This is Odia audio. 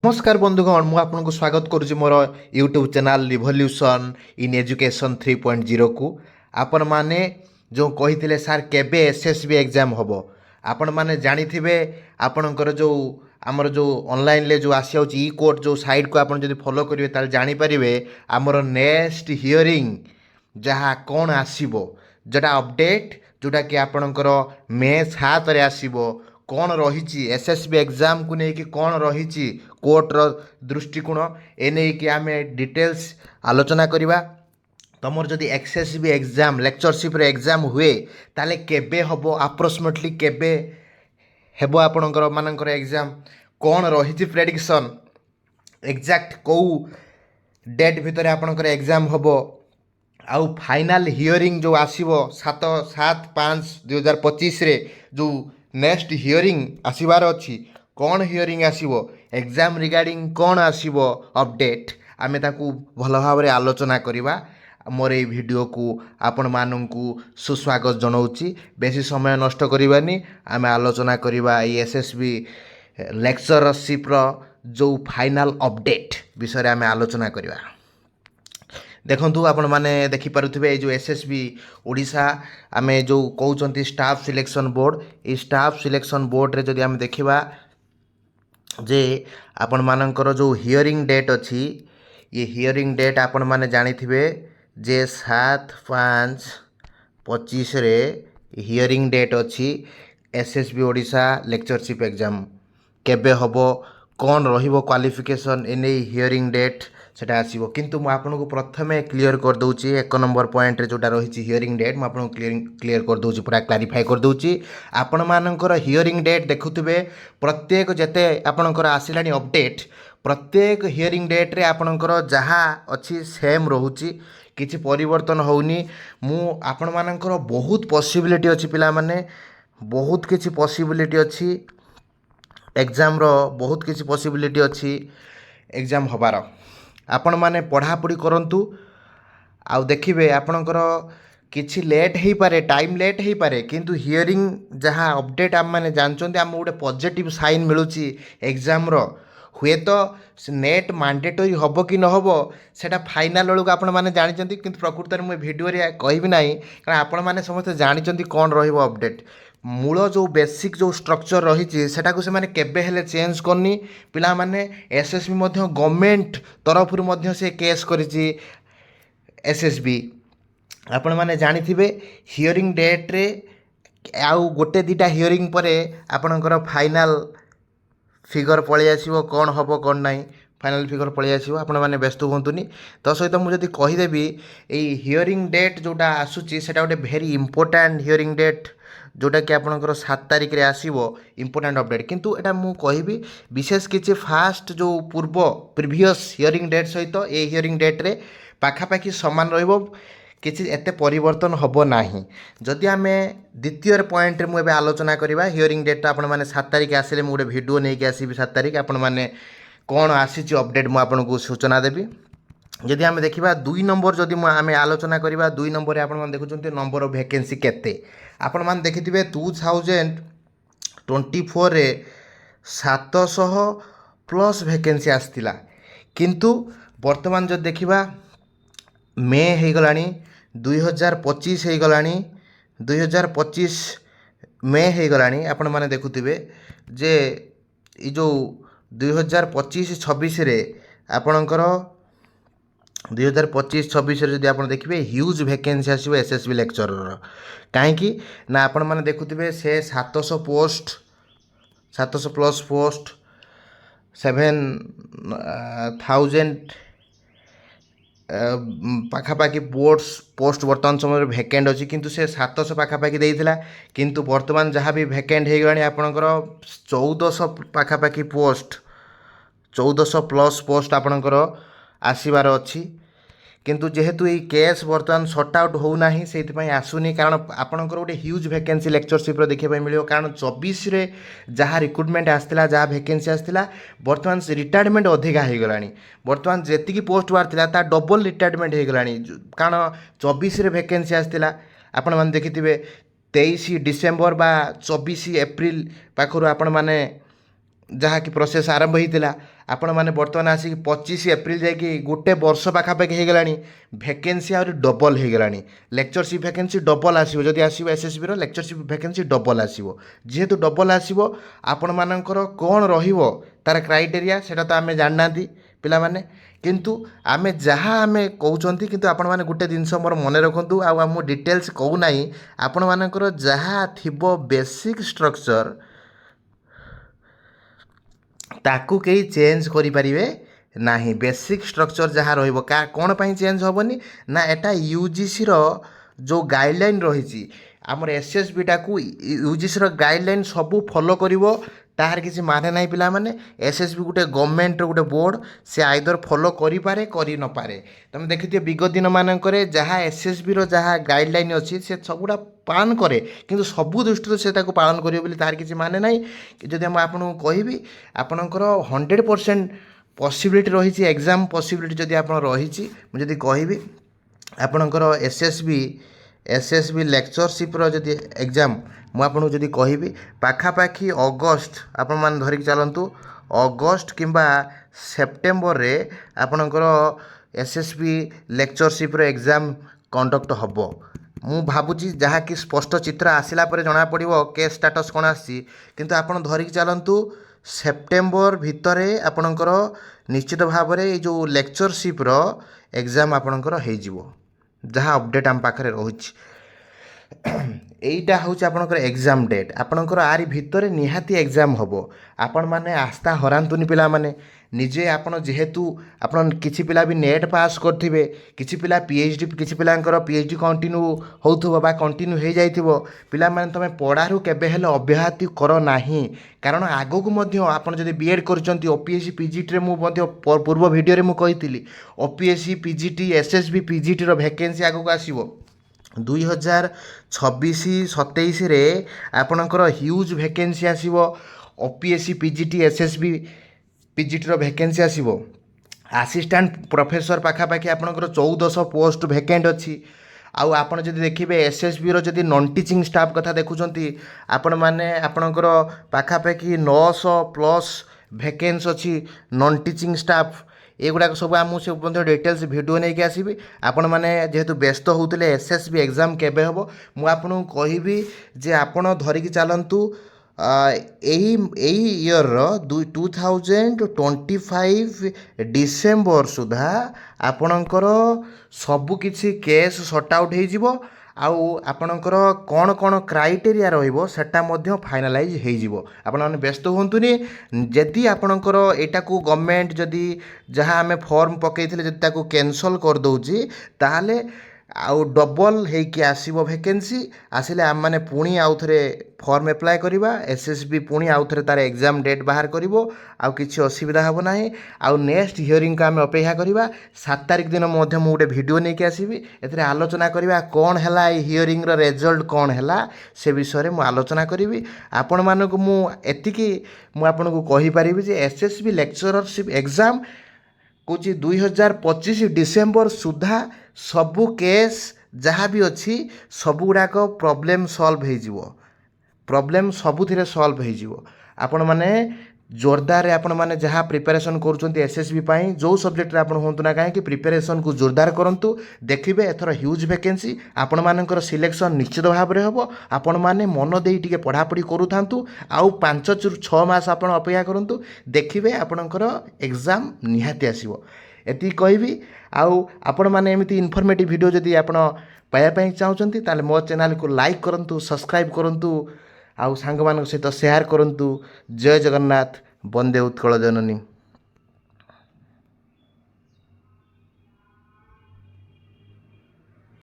नमस्कार बंधुगण मु आपको स्वागत करुच्ची मोर YouTube channel revolution in education 3.0 को आपण माने जो कही सार केबे एसएसबी एग्जाम हम आपण माने जानी थे आपणकर जो आमर जो ऑनलाइन ले जो आसी ई कोर्ट जो साइट को आप फॉलो करेंगे ताल जानीपारे आमर नेक्स्ट हियरिंग जहाँ कौन आसो जोटा अपडेट जोटा कि आपणकर मे 7 आसो कौन रही एसएसबी एग्जाम को लेकिन कौन रही कोर्टर दृष्टिकोण एने कि आम डिटेल्स आलोचना करवा तुम जदि एसएसबी एग्जाम लेक्चरशिप एग्जाम हुए ताले केबे हबो अप्रोक्सीमेटली केबे हेबो आपणकर मानकर एग्जाम कौन रही प्रेडिक्शन एग्जैक्ट कौ डेट भितर आपणकर एग्जाम हबो आउ फाइनाल हियरिंग जो आसीबो 7/5/2025 रे जो नेक्स्ट हियरिंग आसबार अच्छी कौन हियरिंग आसीबो एग्जाम रिगार्डिंग कौन आसीबो अपडेट आमे ताकू भल भाव में आलोचना करवा मोर ये वीडियो को आपण मानू सुस्वागत जनाऊँगी बेसी समय नष्ट करवानी आम आलोचना करवा एसएसबी लेक्चरशिप जो फाइनाल अपडेट विषय आम आलोचना करवा देखु आपण मैंने देखिपे जो एसएसबी ओडिशा आम जो कहते स्टाफ सिलेक्शन बोर्ड ये स्टाफ सिलेक्शन बोर्ड रे जदि आम देखा जे आपण मानकर जो हियरिंग डेट अच्छी ये हियरिंग डेट आपण मैंने जानी थे जे 7/5/25 रे हियरिंग डेट अच्छी एसएसबी ओडिशा लेक्चरशिप एग्जाम केबे हबो कौन रहिबो क्वालिफिकेशन एने हियरिंग डेट सेटा आसीबो किंतु मु आपनको प्रथमे क्लियर कर दूची 1 नंबर पॉइंट रे जोटा रही हियरिंग डेट मु आपनको क्लियर कर दूची पूरा क्लारिफाई कर दूची आपण मानकर हियरिंग डेट देखुथिबे प्रत्येक जेते आपणकर आसिलानी अपडेट प्रत्येक हियरिंग डेट रे आपणकर जहा अछि सेम रहूची किछि परिवर्तन होउनी मु आपण मानकर बहुत पॉसिबिलिटी अछि पिला माने बहुत किछि पॉसिबिलिटी अछि एग्जाम रो बहुत किछि पॉसिबिलिटी अछि एग्जाम हबार आपण माने पढ़ापढ़ी करंतु आउ देखिबे आपणकर किछि लेट हो पारे टाइम लेट हो पारे किंतु हियरिंग जहाँ अपडेट आम मैंने जानते आम गोटे पॉजिटिव साइन मिलूची एग्जाम रो हुए तो नेट मैंडेटरी हम कि न हम सेटा फाइनाल बेलू आपण मैंने जानते किंतु प्रकृत में मुझे वीडियो कहबी ना कारण आपण मैंने समस्त जानते कौन रहिबो अपडेट मूल जो बेसिक जो स्ट्रक्चर रही सेटाको से माने केबे हेले चेंज करनी पिला माने एसएसबी मध्य गवर्नमेंट तरफ मध्य से केस करिछि एसएसबी आपण माने जानी थिबे हियरिंग डेट रे आउ गोटे दीटा हियरिंग परे आपणकर फाइनाल फिगर पळै आसीबो कौन हबो कौन नाही फाइनाल फिगर पळै आसीबो आपण माने व्यस्त होंतुनी तो सहित मुझे जदि कहीदेवी ये हियरिंग डेट जोटा आसूची सेटा गोटे भेरी इंपोर्टेंट हियरिंग डेट जोटा कि आपणकर 7 तारिख रे आसीबो इंपोर्टेंट अपडेट किंतु एटा मु कहिबी विशेष किछि फास्ट जो पूर्व प्रीवियस हियरिंग डेट सहित ए हियरिंग डेट रे पाखापाखि समान रहिबो किछि एते परिवर्तन हबो नाही जदि आमे द्वितीय पॉइंट रे मु एबे आलोचना करबा हियरिंग डेट आपण माने 7 तारिख आसिले मु गोटे वीडियो नै के आसीबी 7 तारिख आपण माने कोन आसीछि अपडेट मु आपनको सूचना देबी जदि आम देखा 2 नंबर जदि आम आलोचना करवा 2 नंबर आप देखुं नंबर ऑफ वैकेंसी केते आपण मैंने देखिथे 2024 रे 700 प्लस वैकेंसी आसला किंतु वर्तमान जो देखा मे हो गला 2025 हो गला 2025 मे हो गला आपण मैंने देखुथे जे जो 2025-26 रे आपणकर 2025-26 जदि आप देखिए ह्यूज वैकेंसी आसो एसएसबी लेक्चरर कहीं ना आपण मैंने देखुथे से 700 पोस्ट 700 प्लस पोस्ट 7,000 पाखापाखि पोस्ट वर्तमान समय भैकेंट अच्छी किंतु से 700 पाखापाखि देइथिला किंतु वर्तमान जहाँ भी भैकेंट हो गला आपणकर 1400 पाखापाखि पोस्ट 1400 प्लस पोस्ट आपणकर आसबार अच्छी किंतु जेहेतु ये केस बर्तमान सॉर्ट आउट होना से आसुनी कारण आपंकर गोटे ह्यूज वैकेंसी लेक्चरशिप देखा मिले कारण 24 रे जहाँ रिक्रुटमेंट आसला जहाँ वैकेंसी आसला बर्तमान रिटायरमेंट अधिका हो गला बर्तमान जी पोस्ट बाहर था डबल रिटायरमेंट हो गला कारण 24 रे वैकेंसी आसला आपण मैंने देखिथे 23 डिसेम्बर बा 24 एप्रिल पाखर आपण मैंने जहाँकि प्रोसेस आरंभ होता ଆପଣମାନେ ବର୍ତ୍ତମାନ ଆସିକି 25 ଏପ୍ରିଲ ଯାଇକି ଗୋଟେ ବର୍ଷ ପାଖାପାଖି ହେଇଗଲାଣି ଭ୍ୟାକେନ୍ସି ଆହୁରି ଡବଲ୍ ହେଇଗଲାଣି ଲେକ୍ଚରସିପ୍ ଭ୍ୟାକେନ୍ସି ଡବଲ୍ ଆସିବ ଯଦି ଆସିବ ଏସ୍ଏସ୍ବିର ଲେକ୍ଚରସିପ୍ ଭ୍ୟାକେନ୍ସି ଡବଲ୍ ଆସିବ ଯେହେତୁ ଡବଲ୍ ଆସିବ ଆପଣମାନଙ୍କର କ'ଣ ରହିବ ତା'ର କ୍ରାଇଟେରିଆ ସେଇଟା ତ ଆମେ ଜାଣିନାହାନ୍ତି ପିଲାମାନେ କିନ୍ତୁ ଆମେ କହୁଛନ୍ତି କିନ୍ତୁ ଆପଣମାନେ ଗୋଟେ ଜିନିଷ ମୋର ମନେ ରଖନ୍ତୁ ଆଉ ମୁଁ ଡିଟେଲ୍ସ କହୁନାହିଁ ଆପଣମାନଙ୍କର ଯାହା ଥିବ ବେସିକ୍ ଷ୍ଟ୍ରକ୍ଚର ତାକୁ କେହି ଚେଞ୍ଜ କରିପାରିବେ ନାହିଁ ବେସିକ୍ ଷ୍ଟ୍ରକ୍ଚର ଯାହା ରହିବ କ'ଣ ପାଇଁ ଚେଞ୍ଜ ହେବନି ନା ଏଟା ୟୁଜିସିର ଯେଉଁ ଗାଇଡ଼ଲାଇନ୍ ରହିଛି ଆମର ଏସ୍ଏସ୍ବିଟାକୁ ୟୁଜିସିର ଗାଇଡ଼ଲାଇନ୍ ସବୁ ଫଲୋ କରିବ ତାହାର କିଛି ମାନେ ନାହିଁ ପିଲାମାନେ ଏସ୍ଏସ୍ବି ଗୋଟେ ଗଭର୍ଣ୍ଣମେଣ୍ଟର ଗୋଟେ ବୋର୍ଡ଼ ସେ ଆଇଦର ଫଲୋ କରିପାରେ କରି ନପାରେ ତୁମେ ଦେଖିଥିବ ବିଗତ ଦିନମାନଙ୍କରେ ଯାହା ଏସ୍ଏସ୍ବିର ଯାହା ଗାଇଡ଼ଲାଇନ୍ ଅଛି ସେ ସବୁଟା ପାଳନ କରେ କିନ୍ତୁ ସବୁ ଦୃଷ୍ଟିରୁ ସେ ତାକୁ ପାଳନ କରିବ ବୋଲି ତାହାର କିଛି ମାନେ ନାହିଁ ଯଦି ମୁଁ ଆପଣଙ୍କୁ କହିବି ଆପଣଙ୍କର 100% ପସିବିଲିଟି ରହିଛି ଏକ୍ଜାମ୍ ପସିବିଲିଟି ଯଦି ଆପଣ ରହିଛି ମୁଁ ଯଦି କହିବି ଆପଣଙ୍କର ଏସ୍ଏସ୍ବି ଲେକ୍ଚରସିପ୍ର ଯଦି ଏକ୍ଜାମ୍ ମୁଁ ଆପଣଙ୍କୁ ଯଦି କହିବି ପାଖାପାଖି ଅଗଷ୍ଟ ଆପଣମାନେ ଧରିକି ଚାଲନ୍ତୁ ଅଗଷ୍ଟ କିମ୍ବା ସେପ୍ଟେମ୍ବରରେ ଆପଣଙ୍କର ଏସ୍ଏସ୍ବି ଲେକ୍ଚରସିପ୍ର ଏକ୍ଜାମ୍ କଣ୍ଡକ୍ଟ ହେବ ମୁଁ ଭାବୁଛି ଯାହାକି ସ୍ପଷ୍ଟ ଚିତ୍ର ଆସିଲା ପରେ ଜଣାପଡ଼ିବ କେସ୍ ଷ୍ଟାଟସ୍ କ'ଣ ଆସିଛି କିନ୍ତୁ ଆପଣ ଧରିକି ଚାଲନ୍ତୁ ସେପ୍ଟେମ୍ବର ଭିତରେ ଆପଣଙ୍କର ନିଶ୍ଚିତ ଭାବରେ ଏଇ ଯେଉଁ ଲେକ୍ଚରସିପ୍ର ଏକ୍ଜାମ୍ ଆପଣଙ୍କର ହେଇଯିବ ଯାହା ଅପଡ଼େଟ୍ ଆମ ପାଖରେ ରହୁଛି এইটা ହେଉଛି ଆପଣଙ୍କର ଏକ୍ଜାମ୍ ଡେଟ୍ ଆପଣଙ୍କର ଆରି ଭିତରେ ନିହାତି ଏକ୍ଜାମ୍ ହେବ ଆପଣମାନେ ଆସ୍ଥା ହରାନ୍ତୁନି ପିଲାମାନେ ନିଜେ ଆପଣ ଯେହେତୁ ଆପଣ କିଛି ପିଲା ବି ନେଟ୍ ପାସ୍ କରିଥିବେ କିଛି ପିଲା PhD କିଛି ପିଲାଙ୍କର PhD କଣ୍ଟିନ୍ୟୁ ହେଉଥିବ ବା କଣ୍ଟିନ୍ୟୁ ହେଇଯାଇଥିବ ପିଲାମାନେ ତୁମେ ପଢ଼ାରୁ କେବେ ହେଲେ ଅବ୍ୟାହତି କର ନାହିଁ କାରଣ ଆଗକୁ ମଧ୍ୟ ଆପଣ ଯଦି B.Ed କରୁଛନ୍ତି OPSC PGTରେ ମୁଁ ମଧ୍ୟ ପୂର୍ବ ଭିଡ଼ିଓରେ ମୁଁ କହିଥିଲି OPSC PGT SSB PGTର ଭ୍ୟାକେନ୍ସି ଆଗକୁ ଆସିବ 2026-27ରେ ଆପଣଙ୍କର ହ୍ୟୁଜ୍ ଭ୍ୟାକେନ୍ସି ଆସିବ OPSC PGT SSB PGTର ଭ୍ୟାକେନ୍ସି ଆସିବ ଆସିଷ୍ଟାଣ୍ଟ ପ୍ରଫେସର ପାଖାପାଖି ଆପଣଙ୍କର 1400 ପୋଷ୍ଟ ଭ୍ୟାକେଣ୍ଟ ଅଛି ଆଉ ଆପଣ ଯଦି ଦେଖିବେ ଏସ୍ଏସ୍ବିର ଯଦି ନନ୍ ଟିଚିଂ ଷ୍ଟାଫ୍ କଥା ଦେଖୁଛନ୍ତି ଆପଣମାନେ ଆପଣଙ୍କର ପାଖାପାଖି 900+ ଭ୍ୟାକେନ୍ସି ଅଛି ନନ୍ ଟିଚିଂ ଷ୍ଟାଫ୍ ଏଗୁଡ଼ାକ ସବୁ ମୁଁ ସେ ମଧ୍ୟ ଡିଟେଲ୍ସ ଭିଡ଼ିଓ ନେଇକି ଆସିବି ଆପଣମାନେ ଯେହେତୁ ବ୍ୟସ୍ତ ହେଉଥିଲେ ଏସ୍ଏସ୍ବି ଏକ୍ଜାମ୍ କେବେ ହେବ ମୁଁ ଆପଣଙ୍କୁ କହିବି ଯେ ଆପଣ ଧରିକି ଚାଲନ୍ତୁ ଏହି ଇୟର୍ର 2025 ଡିସେମ୍ବର ସୁଦ୍ଧା ଆପଣଙ୍କର ସବୁକିଛି କେସ୍ ସର୍ଟ ଆଉଟ୍ ହେଇଯିବ ଆଉ ଆପଣଙ୍କର କ'ଣ କ'ଣ କ୍ରାଇଟେରିଆ ରହିବ ସେଟା ମଧ୍ୟ ଫାଇନାଲାଇଜ୍ ହେଇଯିବ ଆପଣମାନେ ବ୍ୟସ୍ତ ହୁଅନ୍ତୁନି ଯଦି ଆପଣଙ୍କର ଏଇଟାକୁ ଗଭର୍ଣ୍ଣମେଣ୍ଟ ଯଦି ଯାହା ଆମେ ଫର୍ମ ପକାଇଥିଲେ ଯଦି ତାକୁ କ୍ୟାନସଲ୍ କରିଦେଉଛି ତାହେଲେ ଆଉ ଡବଲ୍ ହେଇକି ଆସିବ ଭ୍ୟାକେନ୍ସି ଆସିଲେ ଆମମାନେ ପୁଣି ଆଉଥରେ ଫର୍ମ ଆପ୍ଲାଏ କରିବା ଏସ୍ଏସ୍ବି ପୁଣି ଆଉଥରେ ତା'ର ଏକ୍ଜାମ୍ ଡେଟ୍ ବାହାର କରିବ ଆଉ କିଛି ଅସୁବିଧା ହେବ ନାହିଁ ଆଉ ନେକ୍ସଟ ହିୟରିଂକୁ ଆମେ ଅପେକ୍ଷା କରିବା 7 ତାରିଖ ଦିନ ମଧ୍ୟ ମୁଁ ଗୋଟେ ଭିଡ଼ିଓ ନେଇକି ଆସିବି ଏଥିରେ ଆଲୋଚନା କରିବା କ'ଣ ହେଲା ଏଇ ହିୟରିଂର ରେଜଲ୍ଟ କ'ଣ ହେଲା ସେ ବିଷୟରେ ମୁଁ ଆଲୋଚନା କରିବି ଆପଣମାନଙ୍କୁ ମୁଁ ଏତିକି ମୁଁ ଆପଣଙ୍କୁ କହିପାରିବି ଯେ ଏସ୍ଏସ୍ବି ଲେକ୍ଚରରସିପ୍ ଏକ୍ଜାମ୍ କହୁଛି 2025 ଡିସେମ୍ବର ସୁଦ୍ଧା ସବୁ କେସ୍ ଯାହା ବି ଅଛି ସବୁଗୁଡ଼ାକ ପ୍ରୋବ୍ଲେମ୍ ସଲ୍ଭ ହେଇଯିବ ପ୍ରୋବ୍ଲେମ୍ ସବୁଥିରେ ସଲ୍ଭ ହେଇଯିବ ଆପଣମାନେ ଜୋରଦାରରେ ଆପଣମାନେ ଯାହା ପ୍ରିପାରେସନ୍ କରୁଛନ୍ତି ଏସ୍ଏସ୍ବି ପାଇଁ ଯେଉଁ ସବଜେକ୍ଟରେ ଆପଣ ହୁଅନ୍ତୁ ନା କାହିଁକି ପ୍ରିପାରେସନ୍କୁ ଜୋରଦାର କରନ୍ତୁ ଦେଖିବେ ଏଥର ହ୍ୟୁଜ୍ ଭ୍ୟାକେନ୍ସି ଆପଣମାନଙ୍କର ସିଲେକ୍ସନ୍ ନିଶ୍ଚିତ ଭାବରେ ହେବ ଆପଣମାନେ ମନ ଦେଇ ଟିକେ ପଢ଼ାପଢ଼ି କରୁଥାନ୍ତୁ ଆଉ 5-6 ମାସ ଆପଣ ଅପେକ୍ଷା କରନ୍ତୁ ଦେଖିବେ ଆପଣଙ୍କର ଏକ୍ଜାମ୍ ନିହାତି ଆସିବ ଏତିକି କହିବି ଆଉ ଆପଣମାନେ ଏମିତି ଇନଫର୍ମେଟିଭ୍ ଭିଡ଼ିଓ ଯଦି ଆପଣ ପାଇବା ପାଇଁ ଚାହୁଁଛନ୍ତି ତାହେଲେ ମୋ ଚ୍ୟାନେଲକୁ ଲାଇକ୍ କରନ୍ତୁ ସବସ୍କ୍ରାଇବ୍ କରନ୍ତୁ ଆଉ ସାଙ୍ଗମାନଙ୍କ ସହିତ ସେୟାର କରନ୍ତୁ ଜୟ ଜଗନ୍ନାଥ ବନ୍ଦେ ଉତ୍କଳ ଜନନୀ।